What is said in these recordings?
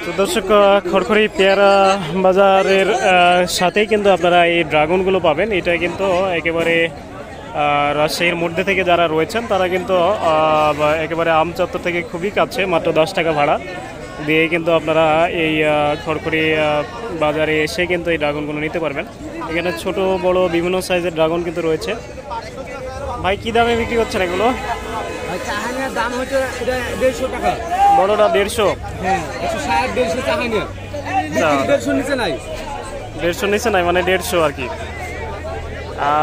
তো দর্শক, খড়খড়ি পেয়ারা বাজারের সাথেই কিন্তু আপনারা এই ড্রাগনগুলো পাবেন। এটা কিন্তু একেবারে রাজশাহীর মধ্যে থেকে যারা রয়েছেন তারা কিন্তু একেবারে আম চত্বর থেকে খুবই কাছে, মাত্র 10 টাকা ভাড়া দিয়ে কিন্তু আপনারা এই খড়খড়ি বাজারে এসে কিন্তু এই ড্রাগনগুলো নিতে পারবেন। এখানে ছোট বড় বিভিন্ন সাইজের ড্রাগন কিন্তু রয়েছে। ভাই কি দামে বিক্রি করছেন এগুলো? দাম হচ্ছে 150 টাকা, বড়টা 150। হ্যাঁ 160 150 চাহানিয়া, 150 নিচে নাই, 150 নিচে নাই, মানে 150 আর কি।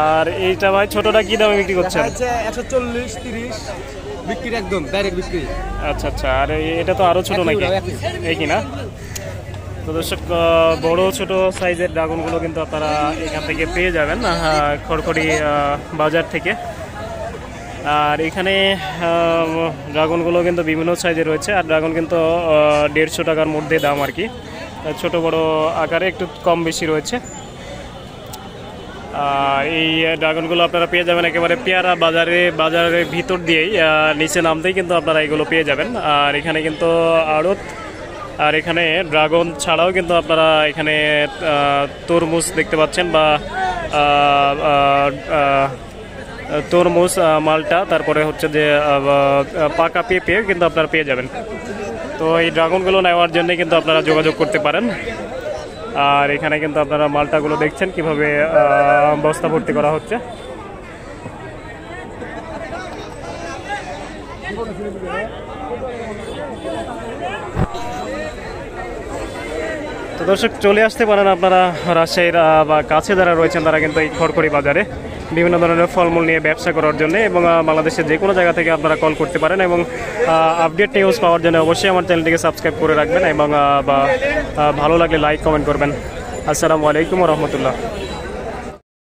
আর এইটা ভাই ছোটটা কি দামে বিক্রি করছেন? 140 30 বিক্রি, একদম ডাইরেক্ট বিক্রি। আচ্ছা আচ্ছা, আর এটা তো আরো ছোট নাকি? একই না? তো দর্শক, বড় ছোট সাইজের ড্রাগনগুলো কিন্তু আপনারা এখান থেকে পেয়ে যাবেন খড়খড়ি বাজার থেকে। আর এখানে ড্রাগনগুলো কিন্তু বিভিন্ন সাইজে রয়েছে, আর ড্রাগন কিন্তু 150 টাকার মধ্যে দাম আর কি। ছোট বড় আকারে একটু কম বেশি রয়েছে। এই ড্রাগনগুলো আপনারা পেয়ে যাবেন একেবারে পেয়ারা বাজারের ভিতর দিয়েই, নিচে নামতেই কিন্তু আপনারা এগুলো পেয়ে যাবেন। আর এখানে কিন্তু আড়ত, আর এখানে ড্রাগন ছাড়াও কিন্তু আপনারা এখানে তরমুজ দেখতে পাচ্ছেন, বা তরমুজ, মালটা, তারপরে হচ্ছে যে পাকা পেঁপে কিন্তু আপনারা পেয়ে যাবেন। তো এই ড্রাগনগুলো নেওয়ার জন্য কিন্তু আপনারা যোগাযোগ করতে পারেন। আর এখানে কিন্তু আপনারা মালটাগুলো দেখছেন কিভাবে বস্তা ভর্তি করা হচ্ছে। তো দর্শক, চলে আসতে পারেন আপনারা রাজশাহীর বা কাছে যারা রয়েছেন তারা কিন্তু এই খড়খড়ি বাজারে বিভিন্ন ধরনের ফলমূল নিয়ে ব্যবসা করার জন্য, এবং বাংলাদেশের যে কোনো জায়গা থেকে আপনারা কল করতে পারেন। এবং আপডেট নিউজ পাওয়ার জন্য অবশ্যই আমার চ্যানেলটিকে সাবস্ক্রাইব করে রাখবেন, এবং ভালো লাগলে লাইক কমেন্ট করবেন। আসসালামু আলাইকুম ওয়া রাহমাতুল্লাহ।